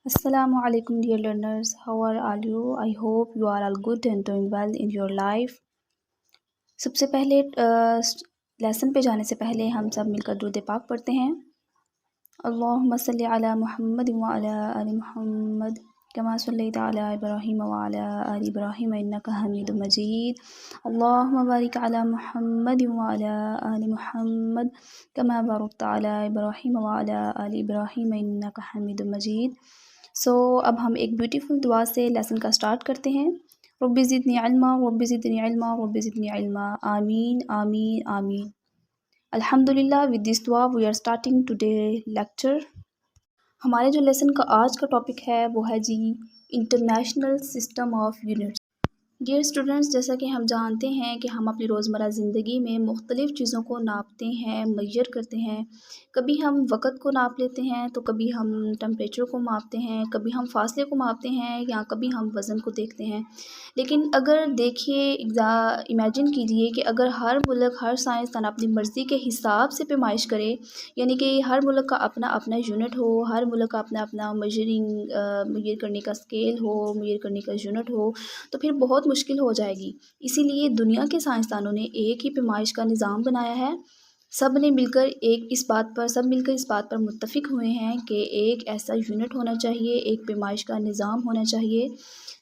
Assalamu alaikum dear learners, how are all you? I hope you are all good and doing well in your life. सबसे पहले lesson पे जाने से पहले हम सब मिलकर दुरूद पाक पढ़ते हैं। अल्लाहुम्मा सल्ली अला मुहम्मद व अला आलि मुहम्मद कमा सल्लैता अला इब्राहीम व अला आलि इब्राहीम इन्नका हमीदुम मजीद। अल्लाहुम्मा बारिक अला मुहम्मद व अला आलि मुहम्मद कमा बारकता अला इब्राहीम व अला आलि इब्राहीम इन्नका हमीदुम मजीद। अब हम एक ब्यूटीफुल दुआ से लेसन का स्टार्ट करते हैं। रब्बि ज़िदनी इल्मा रब्बि ज़िदनी इल्मा रब्बि ज़िदनी इल्मा, आमीन आमीन आमीन। अल्हम्दुलिल्लाह, विद दिस दुआ we are starting today lecture. हमारे जो लेसन का आज का टॉपिक है वो है जी international system of units. Dear students, जैसा कि हम जानते हैं कि हम अपनी रोज़मर्रा ज़िंदगी में मुख्तलिफ़ चीज़ों को नापते हैं, मेजर करते हैं। कभी हम वक़्त को नाप लेते हैं, तो कभी हम टेम्परेचर को मापते हैं, कभी हम फ़ासले को मापते हैं, या कभी हम वज़न को देखते हैं। लेकिन अगर देखिए, इमेजिन कीजिए कि अगर हर मुल्क, हर साइंसदान अपनी मर्ज़ी के हिसाब से पैमाइश करे, यानी कि हर मुल्क का अपना अपना यूनिट हो, हर मुल्क का अपना अपना मेजर करने का स्केल हो, मेजर करने का यूनिट हो, तो फिर बहुत मुश्किल हो जाएगी। इसीलिए दुनिया के साइंसदानों ने एक ही पैमाइश का निज़ाम बनाया है। सब मिलकर इस बात पर मुत्तफ़िक हुए हैं कि एक ऐसा यूनिट होना चाहिए, एक पैमाइश का निज़ाम होना चाहिए,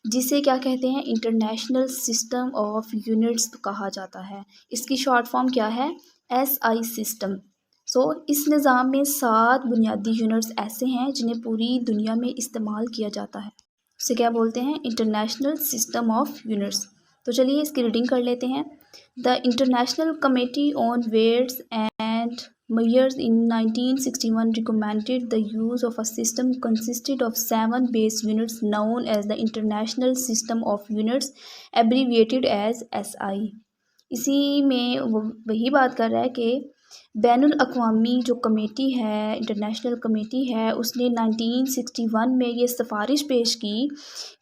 जिसे क्या कहते हैं, इंटरनेशनल सिस्टम ऑफ यूनिट्स कहा जाता है। इसकी शॉर्ट फॉर्म क्या है? SI system. इस निज़ाम में 7 बुनियादी यूनिट्स ऐसे हैं जिन्हें पूरी दुनिया में इस्तेमाल किया जाता है। उसे क्या बोलते हैं? International system of units. तो चलिए इसकी रीडिंग कर लेते हैं। The international committee on weights and measures in 1961 recommended the use of a system consisted of 7 base units known as the International System of Units, abbreviated as SI। इसी में वही बात कर रहा है कि बैनुल अक़वामी जो कमेटी है, इंटरनेशनल कमेटी है, उसने 1961 में ये सिफारिश पेश की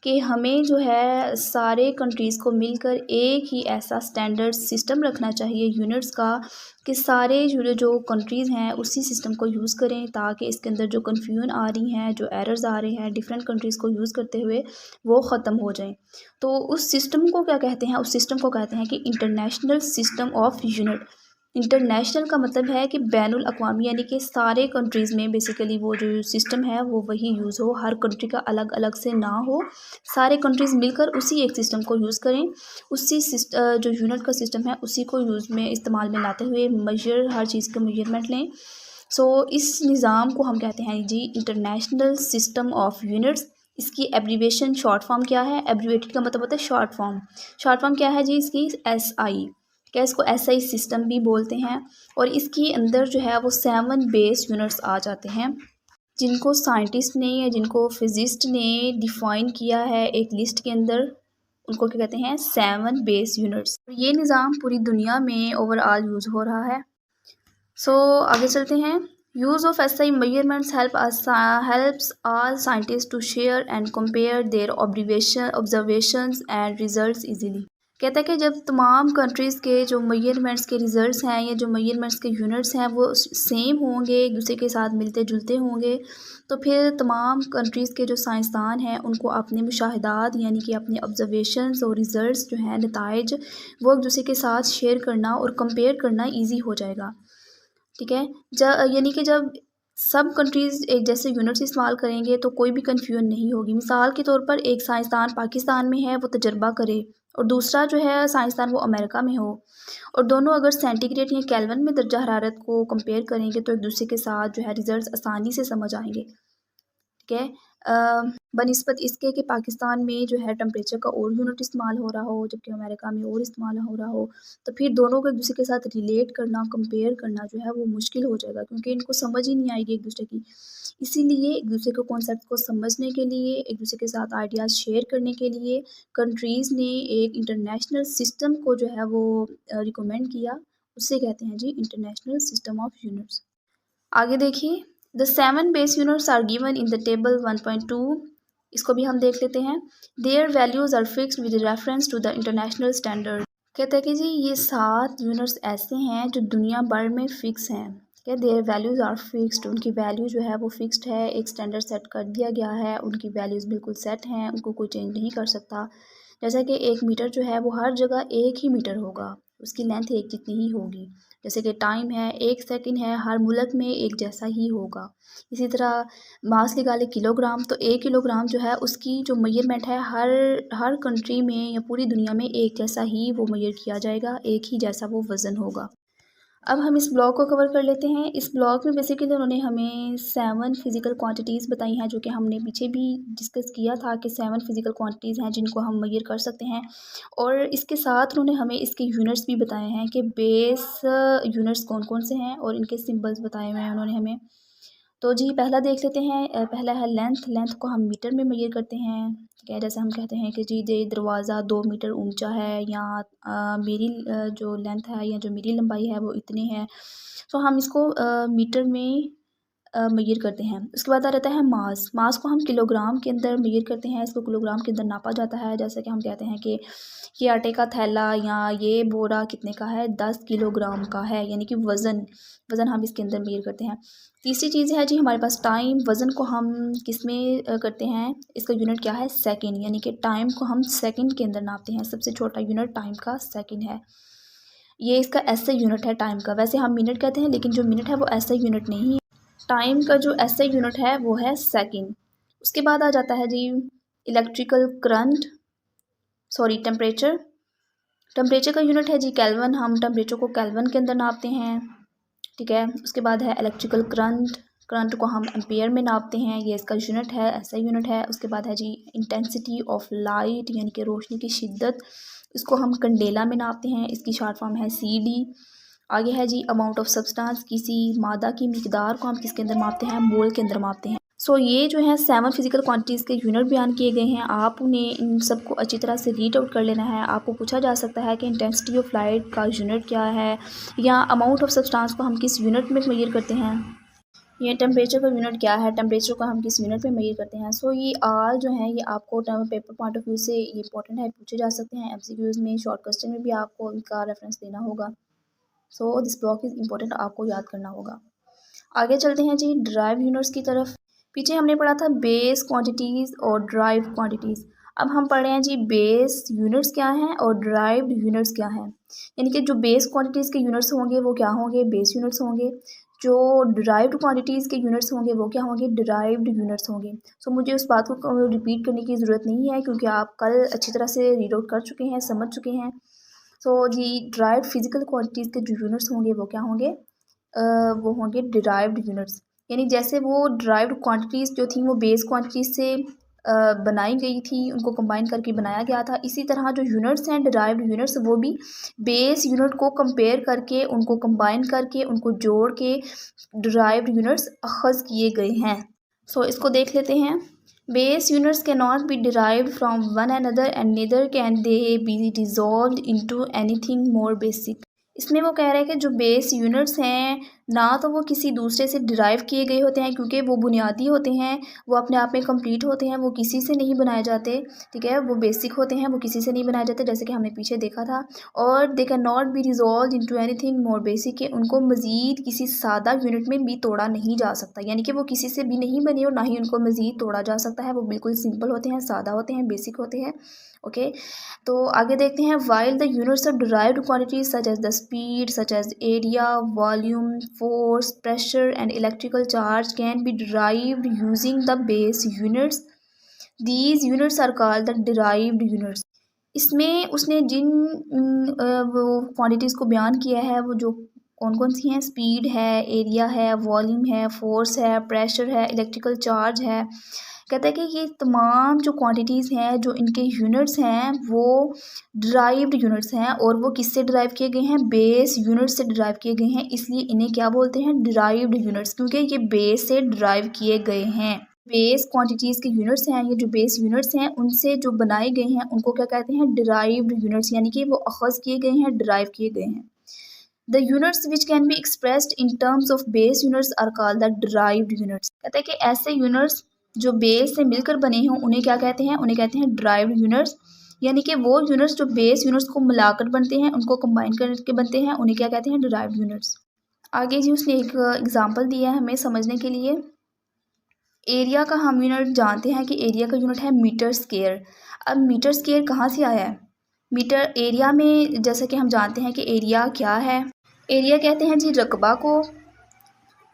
कि हमें जो है सारे कंट्रीज़ को मिलकर एक ही ऐसा स्टैंडर्ड सिस्टम रखना चाहिए यूनिट्स का, कि सारे जो कंट्रीज़ हैं उसी सिस्टम को यूज़ करें, ताकि इसके अंदर जो कन्फ्यूजन आ रही हैं, जो एरर्स आ रहे हैं डिफरेंट कंट्रीज़ को यूज़ करते हुए, वो ख़त्म हो जाएं। तो उस सिस्टम को क्या कहते हैं? उस सिस्टम को कहते हैं कि international system of unit. International का मतलब है कि बैनुल अक़वामी, यानी कि सारे कंट्रीज़ में बेसिकली वो जो सिस्टम है वो वही यूज़ हो, हर कंट्री का अलग अलग से ना हो, सारे कंट्रीज़ मिलकर उसी एक सिस्टम को यूज़ करें। उसी जो यूनिट का सिस्टम है उसी को इस्तेमाल में लाते हुए हर चीज़ का मेजरमेंट लें। इस निज़ाम को हम कहते हैं जी इंटरनेशनल सिस्टम ऑफ यूनिट्स। इसकी एब्रीवेशन शॉर्ट फॉर्म क्या है? एब्रीवेटेड का मतलब होता है शॉर्ट फॉर्म। शॉर्ट फॉर्म क्या है जी इसकी? SI। क्या इसको SI सिस्टम भी बोलते हैं। और इसके अंदर जो है वो 7 बेस यूनिट्स आ जाते हैं, जिनको साइंटिस्ट ने या जिनको फिजिस्ट ने डिफ़ाइन किया है एक लिस्ट के अंदर, उनको क्या कहते हैं? 7 बेस यूनिट्स। ये निज़ाम पूरी दुनिया में ओवरऑल यूज़ हो रहा है। आगे चलते हैं। Use of SI measurements helps all scientists to share and compare their observations and results easily। कहता है कि जब तमाम कंट्रीज़ के जो मेजरमेंट्स के रिज़ल्ट्स हैं या जो मेजरमेंट्स के यूनिट्स हैं वो सेम होंगे, एक दूसरे के साथ मिलते जुलते होंगे, तो फिर तमाम कंट्रीज़ के जो साइंसदान हैं उनको अपने मुशाहिदात, यानी कि अपने ऑब्जर्वेशंस और रिज़ल्ट्स जो हैं, नताइज, वो एक दूसरे के साथ शेयर करना और कंपेयर करना ईजी हो जाएगा। ठीक है, यानी कि जब सब कंट्रीज़ एक जैसे यूनिट्स इस्तेमाल करेंगे तो कोई भी कन्फ्यूजन नहीं होगी। मिसाल के तौर पर एक साइंसदान पाकिस्तान में है, वो तजर्बा करे, और दूसरा जो है साइंसदान वो अमेरिका में हो, और दोनों अगर सेंटीग्रेड या केल्विन में दर्जा हरारत को कंपेयर करेंगे तो एक दूसरे के साथ जो है रिजल्ट्स आसानी से समझ आएंगे। ठीक है, बनिस्बत इसके कि पाकिस्तान में जो है टेम्परेचर का और यूनिट इस्तेमाल हो रहा हो, जबकि अमेरिका में और इस्तेमाल हो रहा हो, तो फिर दोनों को एक दूसरे के साथ रिलेट करना, कंपेयर करना जो है वो मुश्किल हो जाएगा, क्योंकि इनको समझ ही नहीं आएगी एक दूसरे की। इसीलिए एक दूसरे को कॉन्सेप्ट को समझने के लिए, एक दूसरे के साथ आइडियाज़ शेयर करने के लिए कंट्रीज़ ने एक इंटरनेशनल सिस्टम को जो है वो रिकमेंड किया। उससे कहते हैं जी इंटरनेशनल सिस्टम ऑफ यूनिट्स। आगे देखिए, the 7 base units are given in the table 1.2। इसको भी हम देख लेते हैं। Their values are fixed with reference to the international standard. कहते हैं कि जी ये 7 यूनिट्स ऐसे हैं जो दुनिया भर में फ़िक्स हैं। क्या देयर वैल्यूज़ आर फिक्स्ड, उनकी वैल्यू जो है वो फिक्स्ड है, एक स्टैंडर्ड सेट कर दिया गया है, उनकी वैल्यूज़ बिल्कुल सेट हैं, उनको कोई चेंज नहीं कर सकता। जैसा कि 1 मीटर जो है वो हर जगह 1 ही मीटर होगा, उसकी लेंथ एक जितनी ही होगी। जैसे कि टाइम है 1 सेकंड है, हर मुल्क में एक जैसा ही होगा। इसी तरह मास निकाले किलोग्राम, तो 1 किलोग्राम जो है उसकी जो मेजरमेंट है हर हर कंट्री में या पूरी दुनिया में एक जैसा ही वो मेजर किया जाएगा, एक ही जैसा वो वज़न होगा। अब हम इस ब्लॉक को कवर कर लेते हैं। इस ब्लॉक में बेसिकली उन्होंने हमें 7 फिज़िकल क्वांटिटीज़ बताई हैं, जो कि हमने पीछे भी डिस्कस किया था कि 7 फिज़िकल क्वांटिटीज़ हैं जिनको हम मेजर कर सकते हैं। और इसके साथ उन्होंने हमें इसके यूनिट्स भी बताए हैं कि बेस यूनिट्स कौन-कौन से हैं और इनके सिंबल्स बताए हुए हैं उन्होंने हमें। तो जी पहला देख लेते हैं। पहला है लेंथ को हम मीटर में मेजर करते हैं। ठीक है, जैसे हम कहते हैं कि जी ये दरवाज़ा 2 मीटर ऊंचा है, या मेरी जो लेंथ है या जो मेरी लंबाई है वो इतनी है। तो हम इसको मीटर में मेजर करते हैं। उसके बाद आ रहता है मास को हम किलोग्राम के अंदर मेजर करते हैं, इसको किलोग्राम के अंदर नापा जाता है। जैसे कि हम कहते हैं कि ये आटे का थैला या ये बोरा कितने का है, 10 किलोग्राम का है, यानी कि वज़न हम इसके अंदर मेजर करते हैं। तीसरी चीज़ है जी हमारे पास टाइम। वज़न को हम किस में करते हैं, इसका यूनिट क्या है, सेकंड, यानी कि टाइम को हम सेकंड के अंदर नापते हैं। सबसे छोटा यूनिट टाइम का सेकंड है। ये इसका ऐसे यूनिट है टाइम का। वैसे हम मिनट कहते हैं, लेकिन जो मिनट है वो ऐसे यूनिट नहीं है। टाइम का जो ऐसे यूनिट है वो है सेकंड। उसके बाद आ जाता है जी electrical current, sorry temperature. Temperature का यूनिट है जी केल्विन, हम टेम्परेचर को केल्विन के अंदर नापते हैं। ठीक है, उसके बाद है इलेक्ट्रिकल करंट को हम एम्पेयर में नापते हैं, ये इसका यूनिट है, ऐसा यूनिट है। उसके बाद है जी इंटेंसिटी ऑफ लाइट, यानी कि रोशनी की शिद्दत, इसको हम कंडेला में नापते हैं, इसकी शॉर्ट फॉर्म है CD। आगे है जी अमाउंट ऑफ सब्सटेंस, किसी मादा की मिकदार को हम किसके अंदर मापते हैं, मोल के अंदर मापते हैं। सो ये जो है 7 फिजिकल क्वांटिटीज़ के यूनिट बयान किए गए हैं। आप उन्हें इन सबको अच्छी तरह से रीड आउट कर लेना है। आपको पूछा जा सकता है कि इंटेंसिटी ऑफ लाइट का यूनिट क्या है, या अमाउंट ऑफ सब्सटेंस को हम किस यूनिट में मेजर करते हैं, ये टेम्परेचर का यूनिट क्या है, टेम्परेचर को हम किस यूनिट में मेजर करते हैं। सो ये आल जो है ये आपको पेपर पॉइंट ऑफ व्यू से ये इंपॉर्टेंट है, पूछे जा सकते हैं। MCQs में, शॉर्ट क्वेश्चन में भी आपको इनका रेफरेंस देना होगा। So this block is important, आपको याद करना होगा। आगे चलते हैं जी ड्राइव यूनिट्स की तरफ। पीछे हमने पढ़ा था बेस क्वांटिटीज़ और ड्राइव क्वांटिटीज़। अब हम पढ़ रहे हैं जी बेस यूनिट्स क्या हैं और ड्राइव्ड यूनिट्स क्या हैं। यानी कि जो बेस क्वांटिटीज़ के यूनिट्स होंगे वो क्या होंगे, बेस यूनिट्स होंगे। जो ड्राइव्ड क्वांटिटीज़ के यूनिट्स होंगे वो क्या होंगे, डिराइव्ड यूनिट्स होंगे। सो मुझे उस बात को रिपीट करने की ज़रूरत नहीं है, क्योंकि आप कल अच्छी तरह से रीड आउट कर चुके हैं, समझ चुके हैं। सो जी ड्राइव्ड फिजिकल क्वांटिटीज़ के जो यूनिट्स होंगे वो क्या होंगे, वो होंगे डिराइव्ड यूनिट्स। यानी जैसे वो डिराइव्ड क्वांटिटीज़ जो थी वो बेस क्वांटिटीज़ से बनाई गई थी, उनको कंबाइन करके बनाया गया था। इसी तरह जो यूनिट्स हैं डिराइव्ड यूनिट्स, वो भी बेस यूनिट को कंपेयर करके, उनको कंबाइन करके, उनको जोड़ के डिराइव्ड यूनिट्स अखज़ किए गए हैं। सो इसको देख लेते हैं। Base units can not be derived from one another and neither can they be dissolved into anything more basic. इसमें वो कह रहे हैं कि जो बेस यूनिट्स हैं ना तो वो किसी दूसरे से डिराइव किए गए होते हैं, क्योंकि वो बुनियादी होते हैं, वो अपने आप में कंप्लीट होते हैं, वो किसी से नहीं बनाए जाते। ठीक है, वो बेसिक होते हैं, वो किसी से नहीं बनाए जाते, जैसे कि हमने पीछे देखा था। और they can not be resolve into anything more basic, के उनको मज़ीद किसी सादा यूनिट में भी तोड़ा नहीं जा सकता। यानी कि वो किसी से भी नहीं बने और ना ही उनको मज़ीद तोड़ा जा सकता है। वो बिल्कुल सिंपल होते हैं, सादा होते हैं, बेसिक होते हैं। ओके, तो आगे देखते हैं। While the units of derived quantities such as the speed, such as area, volume, force, pressure and electrical charge can be derived using the base units, these units are called the derived units. इसमें उसने जिन वो quantities को बयान किया है वो जो कौन कौन सी हैं, स्पीड है, एरिया है, वॉल्यूम है, फोर्स है, प्रेशर है, इलेक्ट्रिकल चार्ज है। कहता है कि ये तमाम जो क्वांटिटीज़ हैं, जो इनके यूनिट्स हैं, वो डिराइव्ड यूनिट्स हैं। और वो किससे डिराइव किए गए हैं, बेस यूनिट से डिराइव किए गए हैं। इसलिए इन्हें क्या बोलते हैं, डिराइव्ड यूनिट्स, क्योंकि ये बेस से डिराइव किए गए हैं। बेस क्वांटिटीज़ के यूनिट्स हैं, ये जो बेस यूनिट्स हैं उनसे जो बनाए गए हैं उनको क्या कहते हैं, डिराइव्ड यूनिट्स, यानी कि वो अखज़ किए गए हैं, डिराइव किए गए हैं। The units which can be expressed in terms of base units are called the derived units। कहते हैं कि ऐसे यूनिट्स जो बेस से मिलकर बने हों उन्हें क्या कहते हैं, उन्हें कहते हैं डिराइव्ड यूनिट्स। यानी कि वो यूनिट्स जो बेस यूनिट्स को मिलाकर बनते हैं, उनको कंबाइन करके बनते हैं, उन्हें क्या कहते हैं, डिराइव्ड यूनिट्स। आगे जी उसने एक एग्ज़ाम्पल दिया है हमें समझने के लिए। एरिया का हम यूनिट जानते हैं कि एरिया का यूनिट है मीटर स्क्वायर। अब मीटर स्क्वायर कहाँ से आया है? मीटर एरिया में जैसा कि हम जानते हैं कि एरिया क्या है, एरिया कहते हैं जी रकबा को।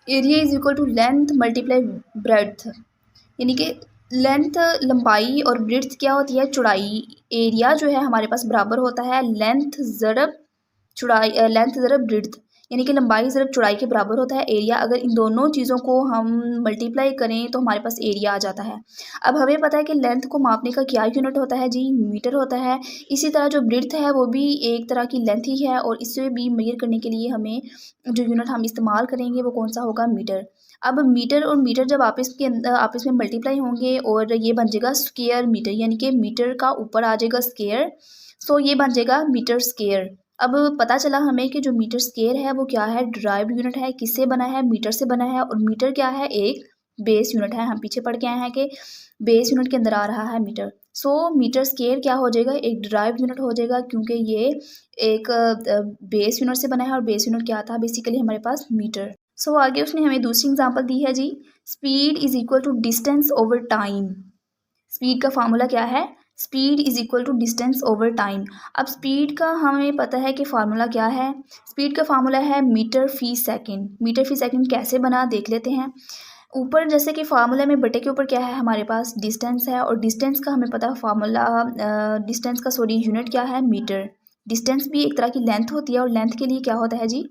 Area is equal to length multiply breadth, यानी कि लेंथ लंबाई और ब्रेड्थ क्या होती है? चौड़ाई। एरिया जो है हमारे पास बराबर होता है लेंथ ज़रब चौड़ाई, लेंथ ज़रब ब्रेड्थ, यानी कि लंबाई ज़रब चौड़ाई के बराबर होता है एरिया। अगर इन दोनों चीज़ों को हम मल्टीप्लाई करें तो हमारे पास एरिया आ जाता है। अब हमें पता है कि लेंथ को मापने का क्या यूनिट होता है जी? मीटर होता है। इसी तरह जो ब्रेड्थ है वो भी एक तरह की लेंथ ही है, और इससे भी मेजर करने के लिए हमें जो यूनिट हम इस्तेमाल करेंगे वो कौन सा होगा? मीटर। अब मीटर और मीटर जब आपस में मल्टीप्लाई होंगे और ये बन जाएगा स्क्वायर मीटर, यानी कि मीटर का ऊपर आ जाएगा स्क्वायर, सो ये बन जाएगा मीटर स्क्वायर। अब पता चला हमें कि जो मीटर स्क्वायर है वो क्या है? डिराइव्ड यूनिट है। किससे बना है? मीटर से बना है। और मीटर क्या है? एक बेस यूनिट है। हम पीछे पढ़ के आए हैं कि बेस यूनिट के अंदर आ रहा है मीटर। सो मीटर स्क्वायर क्या हो जाएगा? एक डिराइव्ड यूनिट हो जाएगा, क्योंकि ये एक बेस यूनिट से बना है, और बेस यूनिट क्या था? बेसिकली हमारे पास मीटर। सो आगे उसने हमें दूसरी एग्जांपल दी है जी, speed is equal to distance over time. Speed का फार्मूला क्या है? Speed is equal to distance over time. अब स्पीड का हमें पता है कि फार्मूला क्या है। स्पीड का फार्मूला है metre per second. Metre per second कैसे बना देख लेते हैं। ऊपर जैसे कि फार्मूला में बटे के ऊपर क्या है? हमारे पास डिस्टेंस है, और डिस्टेंस का हमें पता है फार्मूला, डिस्टेंस का यूनिट क्या है? मीटर। डिस्टेंस भी एक तरह की लेंथ होती है, और लेंथ के लिए क्या होता है जी?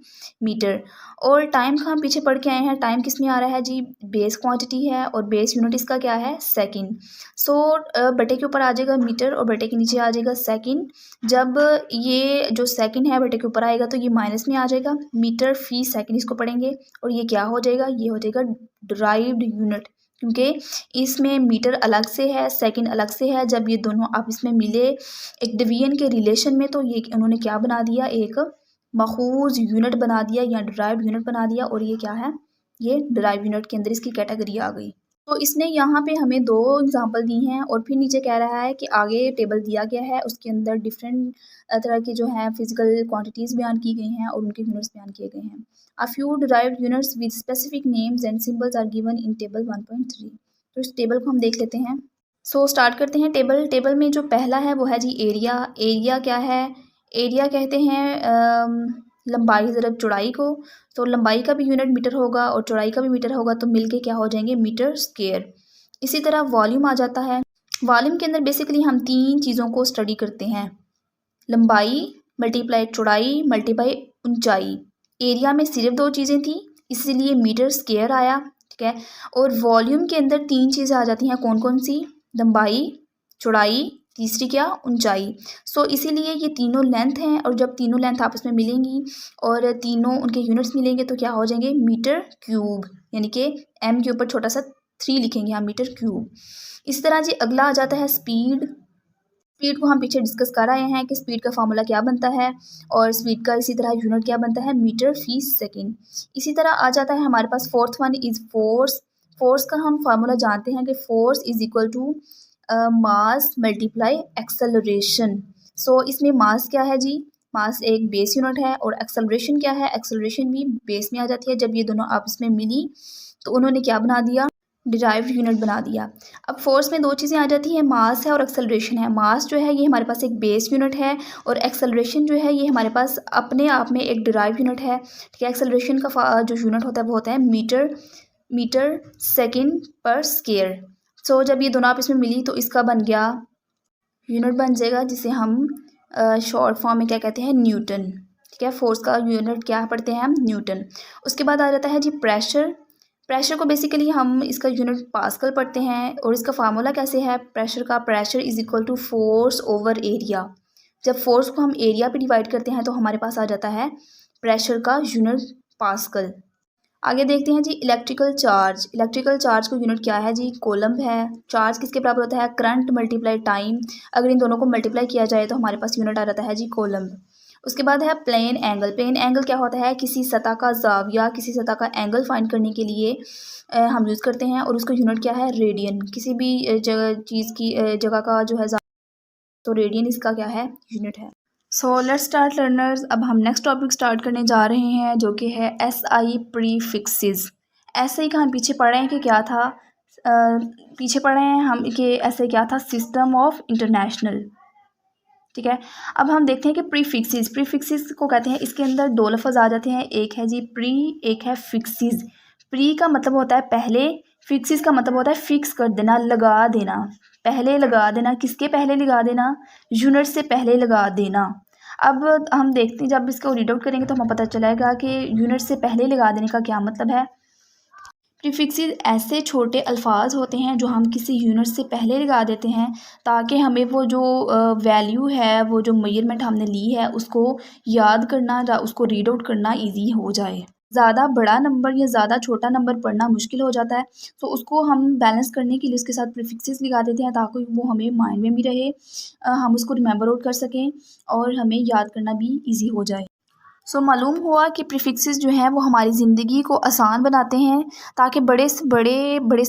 मीटर। और टाइम का हम पीछे पढ़ के आए हैं। टाइम किस में आ रहा है जी? बेस क्वांटिटी है, और बेस यूनिट इसका क्या है? सेकंड। सो बटे के ऊपर आ जाएगा मीटर, और बटे के नीचे आ जाएगा सेकंड। जब ये जो सेकंड है बटे के ऊपर आएगा तो ये माइनस में आ जाएगा। मीटर फी सेकंड इसको पढ़ेंगे, और ये क्या हो जाएगा? ये हो जाएगा डिराइव्ड यूनिट, क्योंकि इसमें मीटर अलग से है, सेकंड अलग से है। जब ये दोनों आपस में मिले एक डिवीजन के रिलेशन में, तो ये उन्होंने क्या बना दिया? एक मखूज यूनिट बना दिया, या डिराइव्ड यूनिट बना दिया। और ये क्या है? ये डिराइव्ड यूनिट के अंदर इसकी कैटेगरी आ गई। तो इसने यहाँ पे हमें दो एग्जांपल दी हैं, और फिर नीचे कह रहा है कि आगे टेबल दिया गया है, उसके अंदर डिफरेंट तरह की जो है फिजिकल क्वांटिटीज़ बयान की गई हैं और उनके यूनिट्स बयान किए गए हैं। A few derived units with specific names and symbols are given in table 1.3। तो इस टेबल को हम देख लेते हैं। सो स्टार्ट करते हैं। टेबल में जो पहला है वो है जी एरिया। एरिया क्या है? एरिया कहते हैं लंबाई ज़रब चौड़ाई को। तो लंबाई का भी यूनिट मीटर होगा और चौड़ाई का भी मीटर होगा, तो मिलके क्या हो जाएंगे? Metre square. इसी तरह वॉल्यूम आ जाता है। वॉल्यूम के अंदर बेसिकली हम तीन चीज़ों को स्टडी करते हैं, लंबाई मल्टीप्लाई चौड़ाई मल्टीप्लाई ऊंचाई। एरिया में सिर्फ दो चीज़ें थी, इसीलिए मीटर स्क्वायर आया, ठीक है। और वॉल्यूम के अंदर तीन चीज़ें आ जाती हैं, कौन कौन सी? लंबाई, चौड़ाई, तीसरी क्या? ऊंचाई। सो इसीलिए ये तीनों लेंथ हैं, और जब तीनों लेंथ आपस में मिलेंगी और तीनों उनके यूनिट्स मिलेंगे तो क्या हो जाएंगे? मीटर क्यूब, यानी कि एम के ऊपर छोटा सा 3 लिखेंगे हम, मीटर क्यूब। इस तरह जी अगला आ जाता है स्पीड। स्पीड को हम पीछे डिस्कस कर आए हैं कि स्पीड का फार्मूला क्या बनता है, और स्पीड का इसी तरह यूनिट क्या बनता है? Metre per second. इसी तरह आ जाता है हमारे पास fourth one is force. Force का हम फार्मूला जानते हैं कि force is equal to mass multiply acceleration. So इसमें मास क्या है जी? मास एक बेस यूनिट है, और एक्सेलरेशन क्या है? एक्सेलरेशन भी बेस में आ जाती है। जब ये दोनों आपस में मिली तो उन्होंने क्या बना दिया? डिराइव्ड यूनिट बना दिया। अब फोर्स में दो चीज़ें आ जाती हैं, मास है और एक्सेलरेशन है। मास जो है ये हमारे पास एक बेस यूनिट है, और एक्सेलरेशन जो है ये हमारे पास अपने आप में एक डिराइव्ड यूनिट है, ठीक है। एक्सेलरेशन का जो यूनिट होता है वो होता है मीटर सेकंड पर स्क्वायर। सो जब ये दोनों आपस में मिली तो इसका बन गया यूनिट, बन जाएगा जिसे हम शॉर्ट फॉर्म में क्या कहते हैं? न्यूटन, ठीक है। फोर्स का यूनिट क्या पढ़ते हैं हम? न्यूटन। उसके बाद आ जाता है जी प्रेशर। प्रेशर को बेसिकली हम इसका यूनिट पास्कल पढ़ते हैं, और इसका फार्मूला कैसे है प्रेशर का? Pressure is equal to force over area. जब फोर्स को हम एरिया पे डिवाइड करते हैं तो हमारे पास आ जाता है प्रेशर का यूनिट पास्कल। आगे देखते हैं जी इलेक्ट्रिकल चार्ज। इलेक्ट्रिकल चार्ज का यूनिट क्या है जी? कोलम्ब है। चार्ज किसके बराबर होता है? Current multiply time. अगर इन दोनों को मल्टीप्लाई किया जाए तो हमारे पास यूनिट आ जाता है जी कोलम्ब। उसके बाद है प्लेन एंगल। प्लेन एंगल क्या होता है? किसी सतह का जाविया, किसी सतह का एंगल फाइंड करने के लिए हम यूज़ करते हैं, और उसका यूनिट क्या है? रेडियन। किसी भी जगह चीज़ की जगह का जो है तो रेडियन इसका क्या है? यूनिट है। So let's start learners. अब हम नेक्स्ट टॉपिक स्टार्ट करने जा रहे हैं जो कि है SI प्रीफिक्सेस। SI का हम पीछे पढ़ रहे हैं कि क्या था, पीछे पढ़ रहे हैं हम कि SI क्या था, सिस्टम ऑफ इंटरनेशनल। ठीक है, अब हम देखते हैं कि प्रीफिक्सेस को कहते हैं, इसके अंदर दो लफ्ज़ आ जाते हैं, एक है जी प्री, एक है फिक्सेस। प्री का मतलब होता है पहले, फिक्सेस का मतलब होता है फिक्स कर देना, लगा देना, पहले लगा देना। किसके पहले लगा देना? यूनिट से पहले लगा देना। अब हम देखते हैं, जब इसको रीड आउट करेंगे तो हमें पता चलेगा कि यूनिट से पहले लगा देने का क्या मतलब है। प्रीफिक्सेस ऐसे छोटे अल्फाज होते हैं जो हम किसी यूनिट से पहले लगा देते हैं ताकि हमें वो जो वैल्यू है, वो जो मेजरमेंट हमने ली है, उसको याद करना या उसको रीड आउट करना इजी हो जाए। ज़्यादा बड़ा नंबर या ज़्यादा छोटा नंबर पढ़ना मुश्किल हो जाता है, तो उसको हम बैलेंस करने के लिए उसके साथ प्रीफिक्सेस लगा देते हैं ताकि वो हमें माइंड में भी रहे, हम उसको रिमेंबर आउट कर सकें और हमें याद करना भी ईजी हो जाए। मालूम हुआ कि प्रीफिक्सेस जो हैं वो हमारी ज़िंदगी को आसान बनाते हैं ताकि बड़े से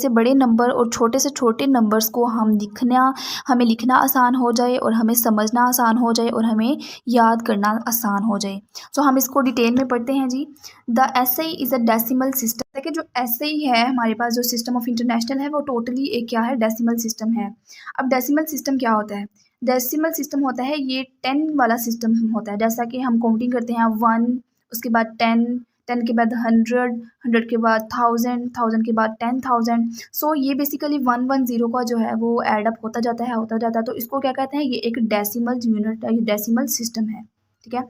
बड़े नंबर और छोटे से छोटे नंबर्स को हमें लिखना आसान हो जाए और हमें समझना आसान हो जाए और हमें याद करना आसान हो जाए। हम इसको डिटेल में पढ़ते हैं जी। The SI is a decimal system. देखिए, जो एसआई है हमारे पास, जो सिस्टम ऑफ इंटरनेशनल है, वो टोटली एक क्या है, डेसिमल सिस्टम है। अब डेसिमल सिस्टम क्या होता है? डेसिमल सिस्टम होता है, ये 10 वाला सिस्टम होता है। जैसा कि हम काउंटिंग करते हैं 1, उसके बाद 10, 10 के बाद 100, 100 के बाद 1000, 1000 के बाद 10,000। ये बेसिकली 110 का जो है वो एड अप होता जाता है। तो इसको क्या कहते हैं? ये एक डेसिमल यूनिट है, ये डेसिमल सिस्टम है। ठीक है,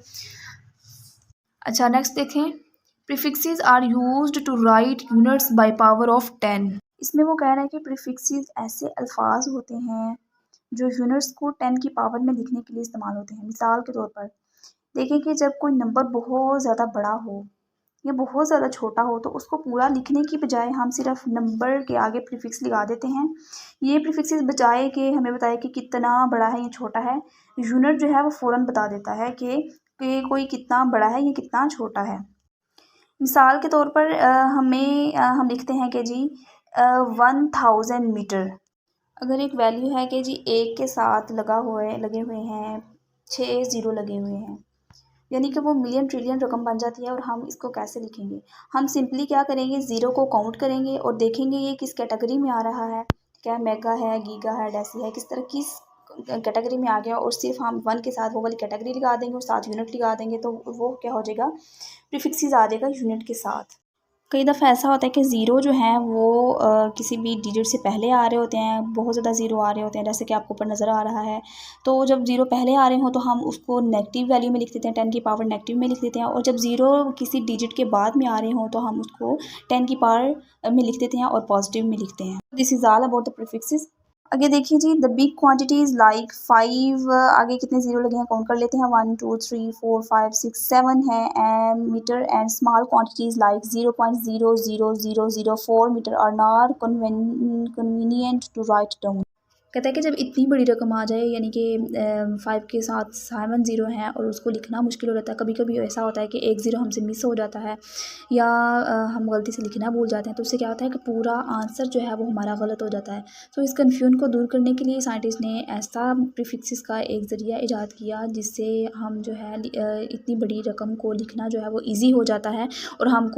अच्छा नेक्स्ट देखें। Prefixes are used to write units by power of 10। इसमें वो कह रहे हैं कि प्रीफिक्सेस ऐसे अल्फाज होते हैं जो यूनिट्स को 10 की पावर में लिखने के लिए इस्तेमाल होते हैं। मिसाल के तौर पर देखें कि जब कोई नंबर बहुत ज़्यादा बड़ा हो या बहुत ज़्यादा छोटा हो, तो उसको पूरा लिखने की बजाय हम सिर्फ नंबर के आगे प्रीफिक्स लगा देते हैं। ये प्रीफिक्सेस बजाय कि हमें बताए कि कितना बड़ा है या छोटा है, यूनिट जो है वो फ़ौरन बता देता है कि कोई कितना बड़ा है या कितना छोटा है। मिसाल के तौर पर हम लिखते हैं कि जी 1000 मीटर। अगर एक वैल्यू है कि जी 1 के साथ लगे हुए हैं 6 ज़ीरो लगे हुए हैं, यानी कि वो मिलियन ट्रिलियन रकम बन जाती है। और हम इसको कैसे लिखेंगे? हम सिंपली क्या करेंगे, ज़ीरो को काउंट करेंगे और देखेंगे ये किस कैटेगरी में आ रहा है, क्या मेगा है, गीगा है, डेसी है, किस तरह किस कैटेगरी में आ गया, और सिर्फ हम 1 के साथ वो वाली कैटेगरी लगा देंगे और साथ यूनिट लगा देंगे, तो वो क्या हो जाएगा, प्रीफिक्सेस आ जाएगा यूनिट के साथ। कई दफ़ा ऐसा होता है कि ज़ीरो जो हैं वो किसी भी डिजिट से पहले आ रहे होते हैं, बहुत ज़्यादा ज़ीरो आ रहे होते हैं, जैसे कि आपको ऊपर नज़र आ रहा है। तो जब ज़ीरो पहले आ रहे हों तो हम उसको नेगेटिव वैल्यू में लिख देते हैं, 10 की पावर नेगेटिव में लिख देते हैं। और जब ज़ीरो किसी डिजिट के बाद में आ रहे हों तो हम उसको 10 की पावर में लिख देते हैं और पॉजिटिव में लिखते हैं। This is all about the prefixes. आगे देखिए जी, द बिग क्वांटिटीज़ लाइक 5, आगे कितने ज़ीरो लगे हैं काउंट कर लेते हैं, 1 2 3 4 5 6 7 है and metre. And small quantities like 0.00004 metre are not convenient to write down. कहता है कि जब इतनी बड़ी रकम आ जाए, यानी कि 5 के साथ 7 ज़ीरो हैं और उसको लिखना मुश्किल हो जाता है, कभी कभी ऐसा होता है कि एक ज़ीरो हमसे मिस हो जाता है या हम गलती से लिखना भूल जाते हैं, तो उससे क्या होता है कि पूरा आंसर जो है वो हमारा गलत हो जाता है। तो इस कन्फ्यूजन को दूर करने के लिए साइंटिस्ट ने ऐसा प्रीफिक्सेस का एक ज़रिया ईजाद किया जिससे हम जो है इतनी बड़ी रकम को लिखना जो है वो ईजी हो जाता है और हम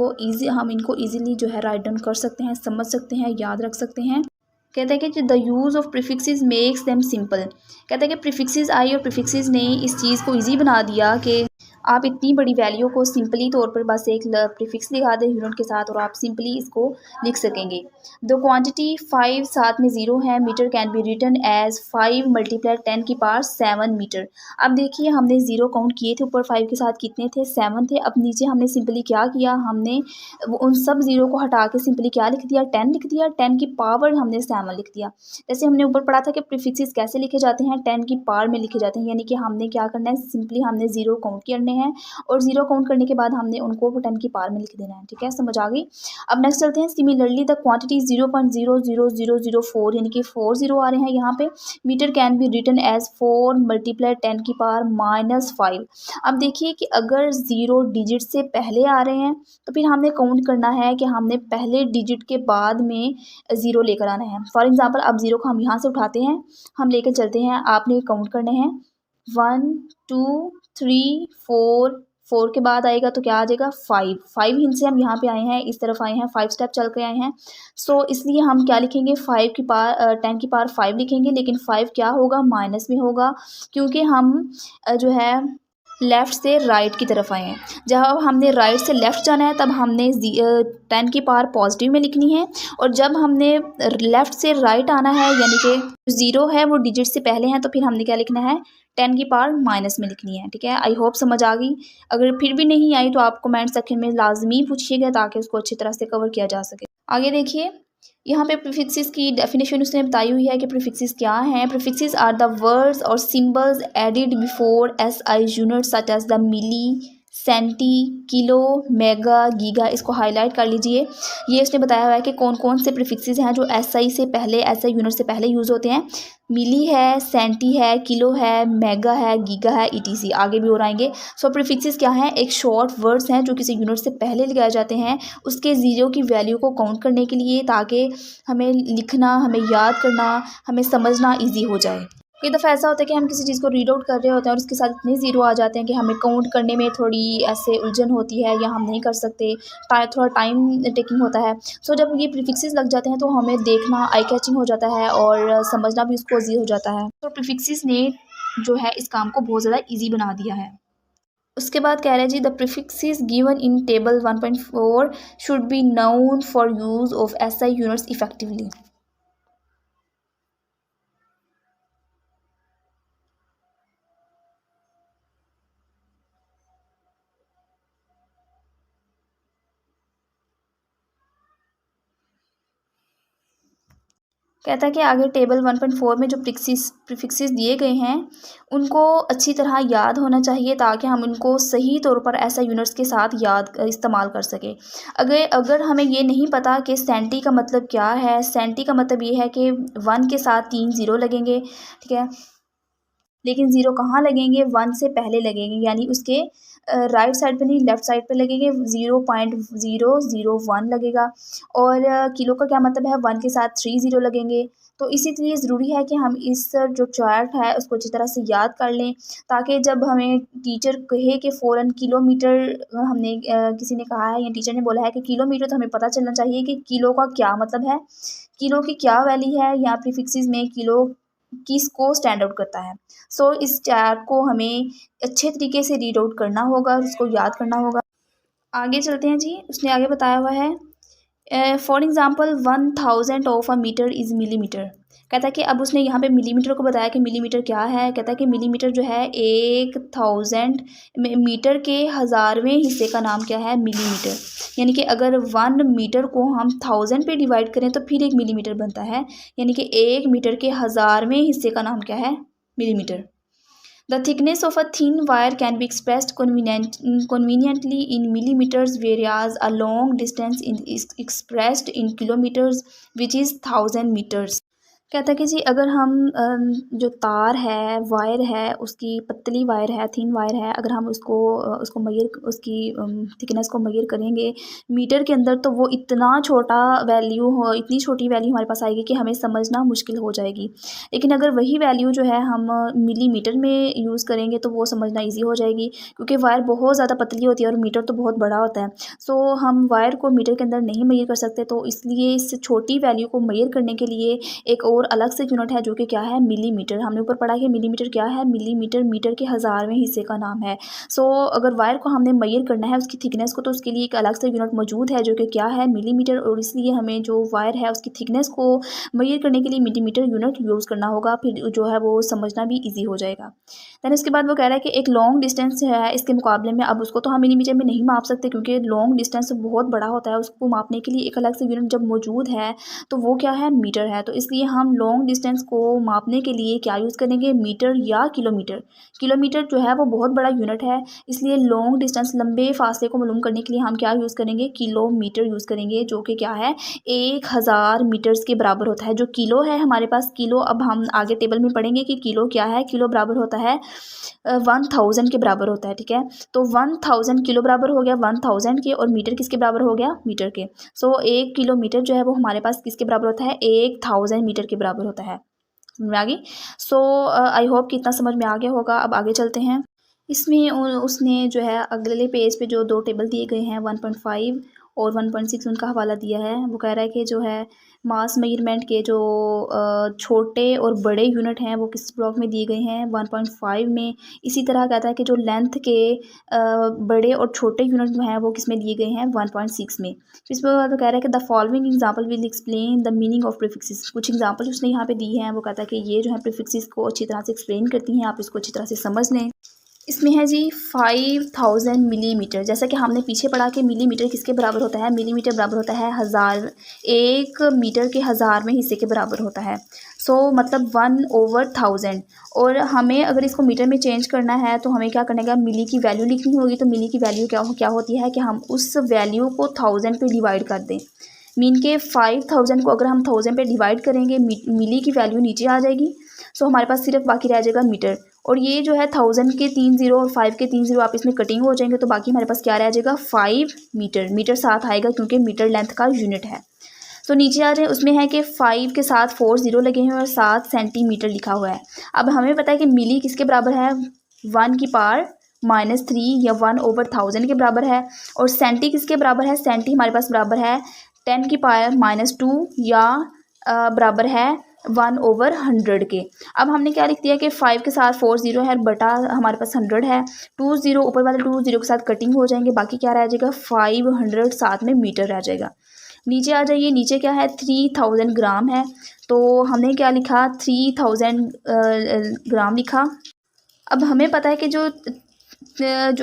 इनको ईज़िली जो है राइट डाउन कर सकते हैं, समझ सकते हैं, याद रख सकते हैं। कहते हैं कि the use of prefixes makes them simple. कहते हैं कि प्रीफिक्सेस आई और प्रीफिक्सेस ने इस चीज़ को इजी बना दिया कि आप इतनी बड़ी वैल्यू को सिंपली तौर पर बस एक प्रीफिक्स लगा दें यूनिट के साथ और आप सिंपली इसको लिख सकेंगे। द क्वांटिटी 5 साथ में ज़ीरो है, metre can be written as 5 multiply 10 की पावर 7 मीटर। अब देखिए, हमने ज़ीरो काउंट किए थे, ऊपर 5 के साथ कितने थे, 7 थे। अब नीचे हमने सिंपली क्या किया, हमने उन सब ज़ीरो को हटा के सिंपली क्या लिख दिया, 10 लिख दिया। 10 की पावर हमने 7 लिख दिया। जैसे हमने ऊपर पढ़ा था कि प्रीफिक्सेस कैसे लिखे जाते हैं, 10 की पावर में लिखे जाते हैं, यानी कि हमने क्या करना है, सिंपली हमने ज़ीरो काउंट करने हैं और ज़ीरो काउंट करने के बाद हमने उनको 10 की पावर में लिख देना है। ठीक है, समझ आ गई। अब नेक्स्ट चलते हैं। सिमिलरली द क्वांटिटी 0.00004, यानी कि 4 ज़ीरो आ रहे हैं यहाँ पे। Metre can be written as 4 multiply 10 की पावर -5। अब देखिए कि अगर ज़ीरो डिजिट से पहले आ रहे हैं तो फिर हमने काउंट करना है कि हमने पहले डिजिट के बाद में ज़ीरो लेकर आना है। फॉर एग्जांपल, अब ज़ीरो को हम यहाँ से उठाते हैं, हम लेकर चलते हैं, आपने काउंट करने हैं 1 2 3 4, 4 के बाद आएगा तो क्या आ जाएगा 5, 5 हिंट से हम यहाँ पे आए हैं, इस तरफ आए हैं, 5 स्टेप चल के आए हैं। सो इसलिए हम क्या लिखेंगे 5 की पावर 10 की पावर 5 लिखेंगे, लेकिन 5 क्या होगा माइनस में होगा, क्योंकि हम जो है लेफ़्ट से राइट की तरफ आए हैं। जब हमने राइट से लेफ़्ट जाना है तब हमने 10 की पावर पॉजिटिव में लिखनी है, और जब हमने लेफ़्ट से राइट आना है यानी कि 0 है वो डिजिट से पहले हैं, तो फिर हमने क्या लिखना है 10 की पावर माइनस में लिखनी है। ठीक है, आई होप समझ आ गई। अगर फिर भी नहीं आई तो आप कमेंट सेक्शन में लाजमी पूछिएगा ताकि उसको अच्छी तरह से कवर किया जा सके। आगे देखिए, यहाँ पे प्रीफिक्सेस की डेफिनेशन उसने बताई हुई है कि प्रीफिक्सेस क्या हैं। प्रीफिक्सेस आर द वर्ड्स और symbols added before SI unit such as the milli, centi, kilo, mega, giga. इसको हाईलाइट कर लीजिए। ये उसने बताया हुआ है कि कौन कौन से प्रीफिक्सेस हैं जो एसआई से पहले, एसआई यूनिट से पहले यूज़ होते हैं। मिली है, सेंटी है, किलो है, मेगा है, गीगा है, ईटीसी। आगे भी और आएंगे। सो प्रीफिक्सेस क्या हैं, एक शॉर्ट वर्ड्स हैं जो किसी यूनिट से पहले लगाए जाते हैं उसके ज़ीरो की वैल्यू को काउंट करने के लिए, ताकि हमें लिखना, हमें याद करना, हमें समझना ईजी हो जाए। कई दफ़ा ऐसा होता है कि हम किसी चीज़ को रीड आउट कर रहे होते हैं और उसके साथ इतने ज़ीरो आ जाते हैं कि हमें काउंट करने में थोड़ी ऐसे उलझन होती है या हम नहीं कर सकते, थोड़ा टाइम टेकिंग होता है। सो जब ये प्रीफिक्सेस लग जाते हैं तो हमें देखना आई कैचिंग हो जाता है और समझना भी उसको ईजी हो जाता है। तो प्रीफिक्सेस ने जो है इस काम को बहुत ज़्यादा ईजी बना दिया है। उसके बाद कह रहे हैं जी, the prefixes given in table 1.4 should be known for use of SI units effectively. कहता है कि आगे टेबल 1.4 में जो प्रीफिक्सेस दिए गए हैं उनको अच्छी तरह याद होना चाहिए ताकि हम उनको सही तौर पर ऐसा यूनिट्स के साथ याद इस्तेमाल कर सकें। अगर हमें ये नहीं पता कि सेंटी का मतलब क्या है, सेंटी का मतलब ये है कि 1 के साथ 3 ज़ीरो लगेंगे। ठीक है, लेकिन ज़ीरो कहाँ लगेंगे, 1 से पहले लगेंगे, यानी उसके राइट साइड पे नहीं लेफ़्ट साइड पे लगेंगे। 0.001 लगेगा। और किलो का क्या मतलब है, 1 के साथ 3 ज़ीरो लगेंगे। तो इसीलिए ज़रूरी है कि हम इस जो चार्ट है उसको अच्छी तरह से याद कर लें, ताकि जब हमें टीचर कहे कि फ़ौरन किलोमीटर, हमने किसी ने कहा है या टीचर ने बोला है कि किलोमीटर, तो हमें पता चलना चाहिए कि किलो का क्या मतलब है, किलो की क्या वैल्यू है, या प्रीफिक्सेस में किलो किसको स्टैंड आउट करता है। सो इस चार्ट को हमें अच्छे तरीके से रीड आउट करना होगा, उसको याद करना होगा। आगे चलते हैं जी, उसने आगे बताया हुआ है for example 1000 of a metre is millimetre. कहता है कि अब उसने यहाँ पे मिलीमीटर को बताया कि मिलीमीटर क्या है। कहता है कि मिलीमीटर जो है 1000 मीटर के हज़ारवें हिस्से का नाम क्या है, मिलीमीटर। यानी कि अगर 1 मीटर को हम 1000 पे डिवाइड करें तो फिर 1 मिलीमीटर बनता है, यानी कि 1 मीटर के हज़ारवें हिस्से का नाम क्या है, millimetre. The thickness of a thin wire can be expressed conveniently in millimeters, whereas a long distance is expressed in kilometers, which is 1000 meters. कहता है कि जी अगर हम जो तार है, वायर है, उसकी पतली वायर है, थिन वायर है, अगर हम उसको उसकी थिकनेस को मेजर करेंगे मीटर के अंदर, तो वो इतनी छोटी वैल्यू हमारे पास आएगी कि हमें समझना मुश्किल हो जाएगी। लेकिन अगर वही वैल्यू जो है हम मिलीमीटर में यूज़ करेंगे तो वो समझना ईजी हो जाएगी, क्योंकि वायर बहुत ज़्यादा पतली होती है और मीटर तो बहुत बड़ा होता है। सो हम वायर को मीटर के अंदर नहीं मेजर कर सकते, तो इसलिए इस छोटी वैल्यू को मेजर करने के लिए एक और अलग से यूनिट है जो कि क्या है, मिलीमीटर। हमने ऊपर पढ़ा कि मिलीमीटर क्या है, मिलीमीटर मीटर के हज़ारवें हिस्से का नाम है। सो अगर वायर को हमने मेजर करना है उसकी थिकनेस को, तो उसके लिए एक अलग से यूनिट मौजूद है जो कि क्या है, मिलीमीटर। और इसलिए हमें जो वायर है उसकी थिकनेस को मेजर करने के लिए मिलीमीटर यूनिट यूज़ करना होगा, फिर जो है वो समझना भी ईजी हो जाएगा। दैन इसके बाद वो कह रहा है कि एक लॉन्ग डिस्टेंस है इसके मुकाबले में, अब उसको तो हम मिलीमीटर में नहीं माप सकते क्योंकि लॉन्ग डिस्टेंस बहुत बड़ा होता है, उसको मापने के लिए एक अलग से यूनिट जब मौजूद है तो वो क्या है, मीटर है। तो इसलिए हम लॉन्ग डिस्टेंस को मापने के लिए क्या यूज़ करेंगे, मीटर या किलोमीटर। किलोमीटर जो है वो बहुत बड़ा यूनिट है, इसलिए लॉन्ग डिस्टेंस, लंबे फासले को मालूम करने के लिए हम क्या यूज़ करेंगे, किलोमीटर यूज़ करेंगे, जो कि क्या है, 1000 मीटर्स के बराबर होता है। जो किलो है हमारे पास, किलो अब हम आगे टेबल में पढ़ेंगे कि किलो क्या है। किलो बराबर होता है 1000 के बराबर होता है। ठीक है, तो 1000 किलो बराबर हो गया 1000 के, और मीटर किसके बराबर हो गया, मीटर के। सो 1 किलोमीटर जो है वो हमारे पास किसके बराबर होता है, 1000 मीटर के बराबर होता है। समझ में आ गई। सो आई होप कि इतना समझ में आ गया होगा। अब आगे चलते हैं। इसमें उसने जो है अगले पेज पे जो दो टेबल दिए गए हैं 1.5 और 1.6 उनका हवाला दिया है। वो कह रहा है कि जो है मास मेजरमेंट के जो छोटे और बड़े यूनिट हैं वो किस ब्लॉक में दिए गए हैं 1.5 में। इसी तरह कहता है कि जो लेंथ के बड़े और छोटे यूनिट जो हैं वो किस में दिए गए हैं 1.6 में। इसके बाद वो कह रहा है कि the following example will explain the meaning of prefixes. कुछ एग्जाम्पल उसने यहाँ पे दी हैं। वो कहता है कि ये जो है प्रीफिक्सेस को अच्छी तरह से एक्सप्लेन करती हैं, आप इसको अच्छी तरह से समझ लें। इसमें है जी 5000 मिलीमीटर। जैसा कि हमने पीछे पढ़ा कि मिलीमीटर किसके बराबर होता है, मिलीमीटर बराबर होता है 1000, 1 मीटर के 1000 में हिस्से के बराबर होता है। मतलब 1/1000। और हमें अगर इसको मीटर में चेंज करना है तो हमें क्या करना है, मिली की वैल्यू लिखनी होगी। तो मिली की वैल्यू क्या होती है कि हम उस वैल्यू को 1000 पे डिवाइड कर दें। मीन के 5000 को अगर हम 1000 पे डिवाइड करेंगे मिली की वैल्यू नीचे आ जाएगी। हमारे पास सिर्फ बाकी रह जाएगा मीटर। और ये जो है 1000 के 3 0 और 5 के 3 0 आप इसमें कटिंग हो जाएंगे तो बाकी हमारे पास क्या रह जाएगा 5 मीटर। मीटर साथ आएगा क्योंकि मीटर लेंथ का यूनिट है। नीचे आ जाए, उसमें है कि 5 के साथ 4 0 लगे हैं और 7 सेंटीमीटर लिखा हुआ है। अब हमें पता है कि मिली किसके बराबर है, 1 की पावर -3 या 1/1000 के बराबर है। और सेंटी किसके बराबर है, सेंटी हमारे पास बराबर है 10 की पावर -2 या बराबर है 1/100 के। अब हमने क्या लिख दिया कि 5 के साथ 4 0 है बटा हमारे पास 100 है। 2 0 ऊपर वाले 2 0 के साथ कटिंग हो जाएंगे, बाकी क्या रह जाएगा 500 साथ में मीटर रह जाएगा। नीचे आ जाइए, नीचे क्या है 3000 ग्राम है। तो हमने क्या लिखा 3000 ग्राम लिखा। अब हमें पता है कि जो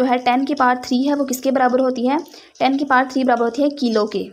है 10 की पावर 3 है वो किसके बराबर होती है, 10 की पावर 3 बराबर होती है किलो के।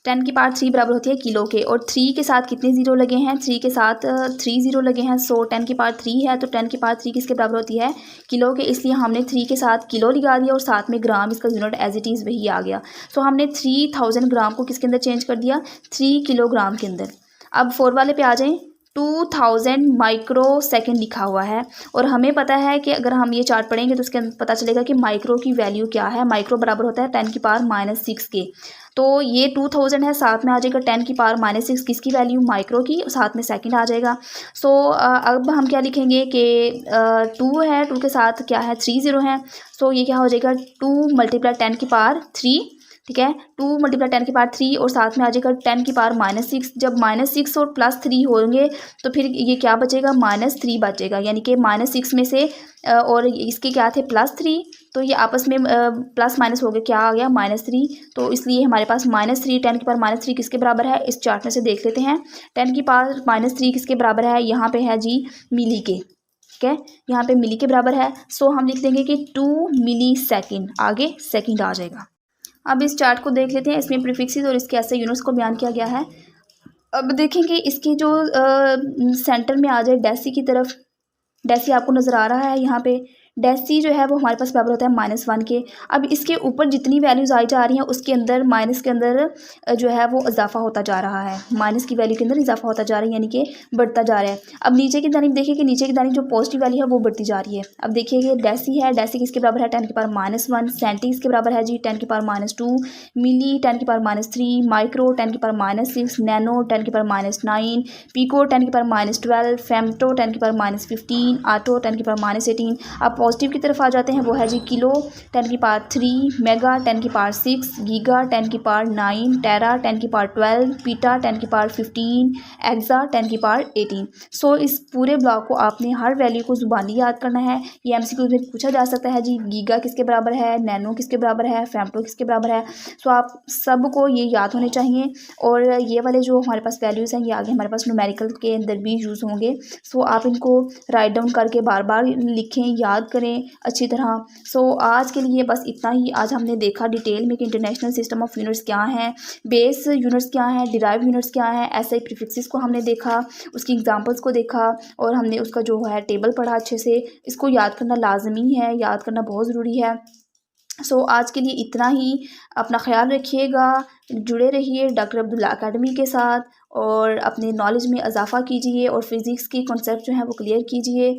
10 की पावर 3 बराबर होती है किलो के। और 3 के साथ कितने ज़ीरो लगे हैं, 3 के साथ 3 ज़ीरो लगे हैं। 10 की पावर 3 है तो 10 की पावर 3 किसके बराबर होती है, किलो के। इसलिए हमने 3 के साथ किलो लगा दिया और साथ में ग्राम इसका यूनिट एज इट इज़ वही आ गया। हमने 3000 ग्राम को किसके अंदर चेंज कर दिया, 3 किलोग्राम के अंदर। अब 4 वाले पे आ जाएं, 2000 माइक्रो सेकेंड लिखा हुआ है। और हमें पता है कि अगर हम ये चार्ट पढ़ेंगे तो उसके अंदर पता चलेगा कि माइक्रो की वैल्यू क्या है। माइक्रो बराबर होता है 10 की पावर -6 के। तो ये 2000 है, साथ में आ जाएगा 10 की पावर -6 किसकी वैल्यू, माइक्रो की, साथ में सेकंड आ जाएगा। अब हम क्या लिखेंगे कि 2 है, 2 के साथ क्या है 3 0 है। ये क्या हो जाएगा 2 × 10 की पावर 3, ठीक है। 2 × 10 की पावर 3 और साथ में आ जाएगा 10 की पावर -6। जब -6 और +3 होंगे तो फिर ये क्या बचेगा, -3 बचेगा। यानी कि -6 में से और इसके क्या थे +3, तो ये आपस में प्लस माइनस हो गए, क्या आ गया -3। तो इसलिए हमारे पास -3, 10 की पावर -3 किसके बराबर है, इस चार्ट में से देख लेते हैं। 10 की पावर -3 किसके बराबर है, यहाँ पे है जी मिली के, ठीक है, यहाँ पे मिली के बराबर है। हम लिख देंगे कि 2 मिली सेकेंड, आगे सेकेंड आ जाएगा। अब इस चार्ट को देख लेते हैं, इसमें प्रीफिक्सेस और इसके ऐसे यूनिट्स को बयान किया गया है। अब देखेंगे इसकी जो सेंटर में आ जाए डेसी की तरफ, डेसी आपको नज़र आ रहा है यहाँ पे। डेसी जो है वो हमारे पास बराबर होता है -1 के। अब इसके ऊपर जितनी वैल्यूज़ आई जा रही हैं उसके अंदर माइनस के अंदर जो है वो इजाफा होता जा रहा है, माइनस की वैल्यू के अंदर इजाफा होता जा रहा है, यानी कि बढ़ता जा रहा है। अब नीचे की जानिब देखिए कि नीचे की जानिब जो पॉजिटिव वैल्यू है वो बढ़ती जा रही है। अब देखिए कि डेसी है, डेसी किसके बराबर है 10 की पावर -1। सेंटी किसके बराबर है जी 10 की पावर -2। मिली 10 की पावर -3। माइक्रो 10 की पावर -6। नैनो 10 की पावर -9। पिको 10 की पावर -12। फेम्टो 10 की पावर -15। आटो 10 की पावर -18। अब पॉजिटिव की तरफ आ जाते हैं, वो है जी किलो 10 की पावर 3। मेगा 10 की पावर 6। गीगा 10 की पावर 9। टेरा 10 की पावर 12। पीटा 10 की पावर 15। एक्सा 10 की पावर 18। इस पूरे ब्लॉक को आपने हर वैल्यू को जुबानी याद करना है। ये एमसीक्यू में पूछा जा सकता है जी, गीगा किसके बराबर है, नैनो किसके बराबर है, फेम्टो किसके बराबर है। आप सबको ये याद होने चाहिए। और ये वाले जो हमारे पास वैल्यूज़ हैं ये आगे हमारे पास न्यूमेरिकल के अंदर भी यूज़ होंगे। आप इनको राइट डाउन करके बार बार लिखें, याद करें अच्छी तरह। आज के लिए बस इतना ही। आज हमने देखा डिटेल में कि इंटरनेशनल सिस्टम ऑफ यूनिट्स क्या हैं, बेस यूनिट्स क्या हैं, डिराइव यूनिट्स क्या हैं, ऐसे प्रीफिक्सेस को हमने देखा, उसकी एग्जांपल्स को देखा और हमने उसका जो है टेबल पढ़ा अच्छे से। इसको याद करना लाजमी है, याद करना बहुत ज़रूरी है। आज के लिए इतना ही। अपना ख्याल रखिएगा, जुड़े रहिए डॉक्टर अब्दुल्ला अकेडमी के साथ और अपने नॉलेज में इजाफ़ा कीजिए और फिज़िक्स की कॉन्सेप्ट जो है वो क्लियर कीजिए।